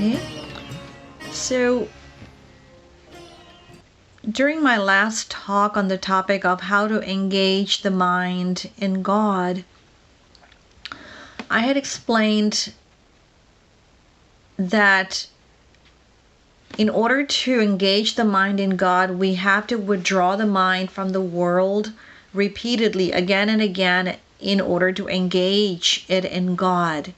Okay. So, during my last talk on the topic of how to engage the mind in God, I had explained that in order to engage the mind in God, we have to withdraw the mind from the world repeatedly, again and again, in order to engage it in God.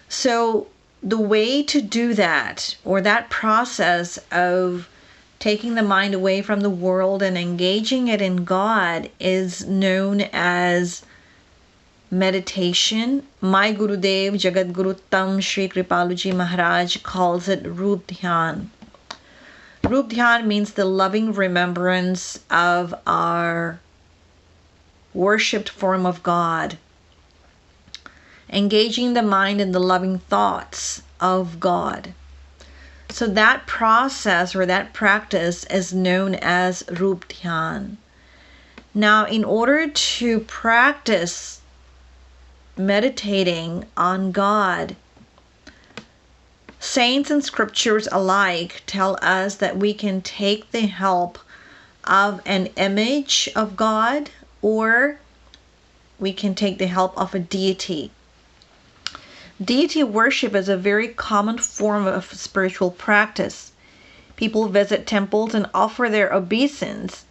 So the way to do that, or that process of taking the mind away from the world and engaging it in God, is known as meditation. My Gurudev Jagat Guru Tam Shri Kripaluji Maharaj calls it Rup Dhyan. Rup Dhyan means the loving remembrance of our worshipped form of God, engaging the mind in the loving thoughts of God. So that process or that practice is known as Rup Dhyan. Now, in order to practice meditating on God, saints and scriptures alike tell us that we can take the help of an image of God, or we can take the help of a deity. Deity worship is a very common form of spiritual practice. People visit temples and offer their obeisance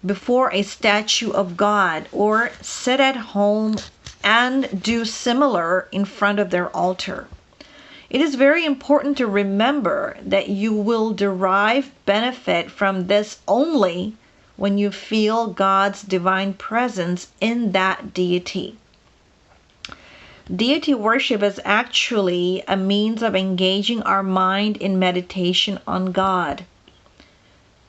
before a statue of God, or sit at home and do similar in front of their altar. It is very important to remember that you will derive benefit from this only when you feel God's divine presence in that deity. Deity worship is actually a means of engaging our mind in meditation on God.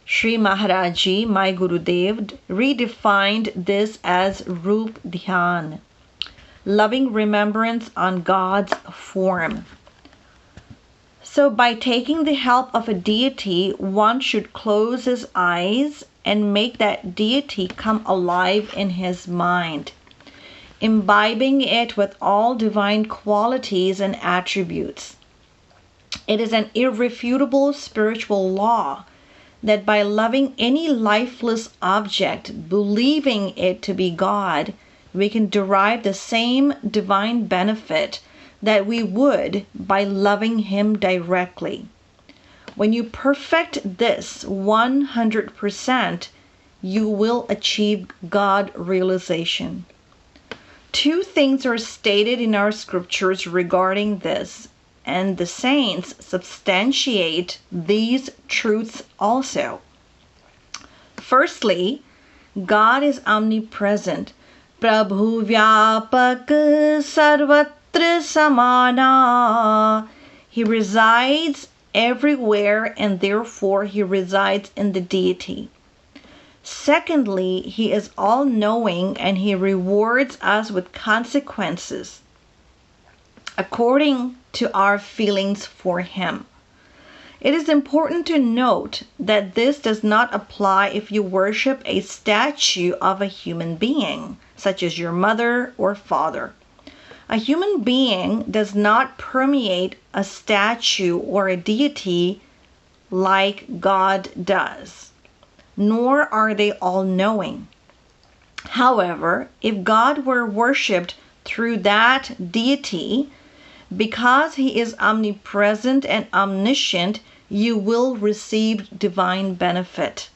Sri Maharaji, my Gurudev, redefined this as Rup Dhyan, loving remembrance on God's form. So by taking the help of a deity, one should close his eyes and make that deity come alive in his mind, imbibing it with all divine qualities and attributes. It is an irrefutable spiritual law that by loving any lifeless object, believing it to be God, we can derive the same divine benefit that we would by loving Him directly. When you perfect this 100%, you will achieve God realization. Two things are stated in our scriptures regarding this, and the saints substantiate these truths also. Firstly, God is omnipresent. Prabhu Vyapak Sarvatra Samana. He resides everywhere, and therefore He resides in the deity. Secondly, He is all-knowing, and He rewards us with consequences according to our feelings for Him. It is important to note that this does not apply if you worship a statue of a human being, such as your mother or father. A human being does not permeate a statue or a deity like God does, nor are they all-knowing. However, if God were worshipped through that deity, because He is omnipresent and omniscient, you will receive divine benefit.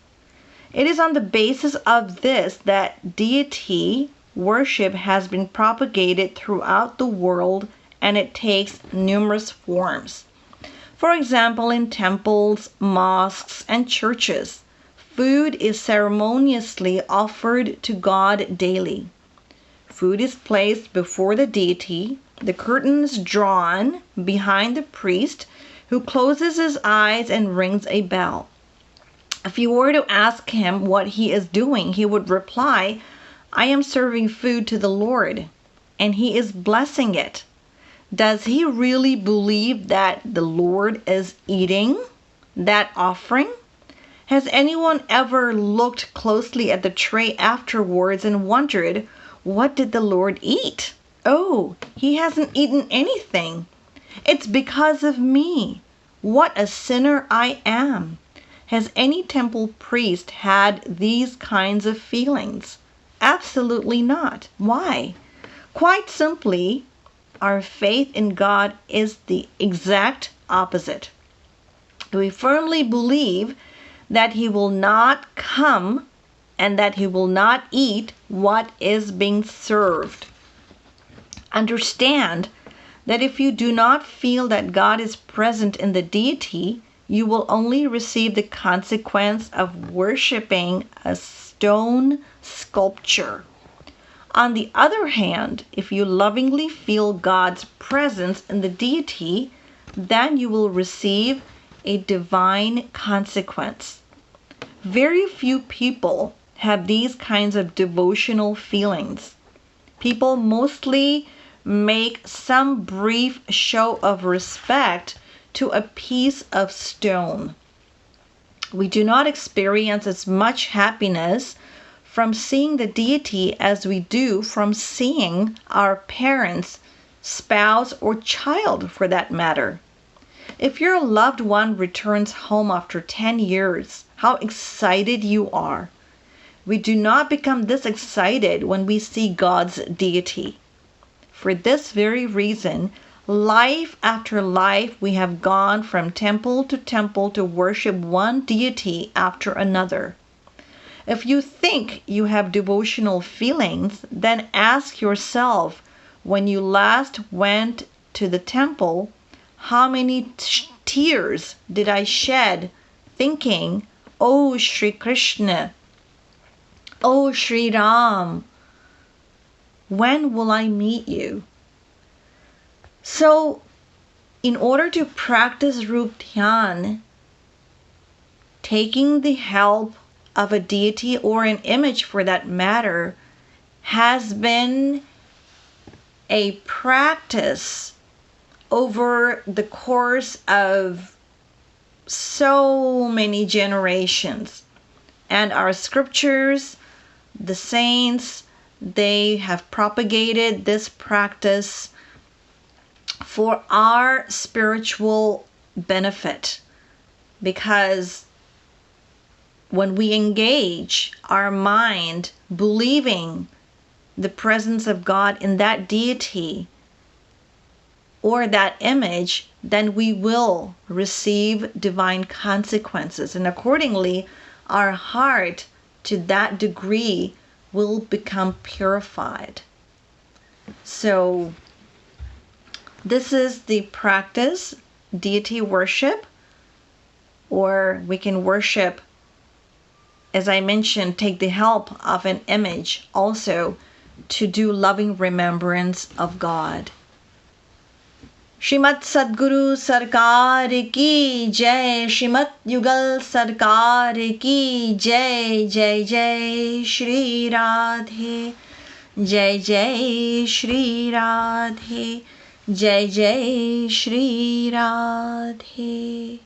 It is on the basis of this that deity worship has been propagated throughout the world, and it takes numerous forms. For example, in temples, mosques, and churches, food is ceremoniously offered to God daily. Food is placed before the deity, the curtains drawn behind the priest, who closes his eyes and rings a bell. If you were to ask him what he is doing, he would reply, "I am serving food to the Lord," and he is blessing it. Does he really believe that the Lord is eating that offering? Has anyone ever looked closely at the tray afterwards and wondered, what did the Lord eat? Oh, He hasn't eaten anything. It's because of me. What a sinner I am. Has any temple priest had these kinds of feelings? Absolutely not. Why? Quite simply, our faith in God is the exact opposite. We firmly believe that He will not come and that He will not eat what is being served. Understand that if you do not feel that God is present in the deity, you will only receive the consequence of worshiping a stone sculpture. On the other hand, if you lovingly feel God's presence in the deity, then you will receive a divine consequence. Very few people have these kinds of devotional feelings. People mostly make some brief show of respect to a piece of stone. We do not experience as much happiness from seeing the deity as we do from seeing our parents, spouse, or child for that matter. If your loved one returns home after 10 years, how excited you are. We do not become this excited when we see God's deity. For this very reason, life after life, we have gone from temple to worship one deity after another. If you think you have devotional feelings, then ask yourself, when you last went to the temple, how many tears did I shed thinking, "Oh Sri Krishna, oh Sri Ram, when will I meet you?" So, in order to practice Rup Dhyan, taking the help of a deity or an image for that matter has been a practice over the course of so many generations. And our scriptures, the saints, they have propagated this practice for our spiritual benefit, because when we engage our mind believing the presence of God in that deity or that image, then we will receive divine consequences. And accordingly, our heart to that degree will become purified. So this is the practice, deity worship, or we can worship, as I mentioned, take the help of an image also to do loving remembrance of God. Shrimat Sadguru Sarkar ki jai, Shrimat Yugal Sarkar ki jai, jai jai Shri Radhe, jai jai Shri Radhe, jai jai Shri Radhe.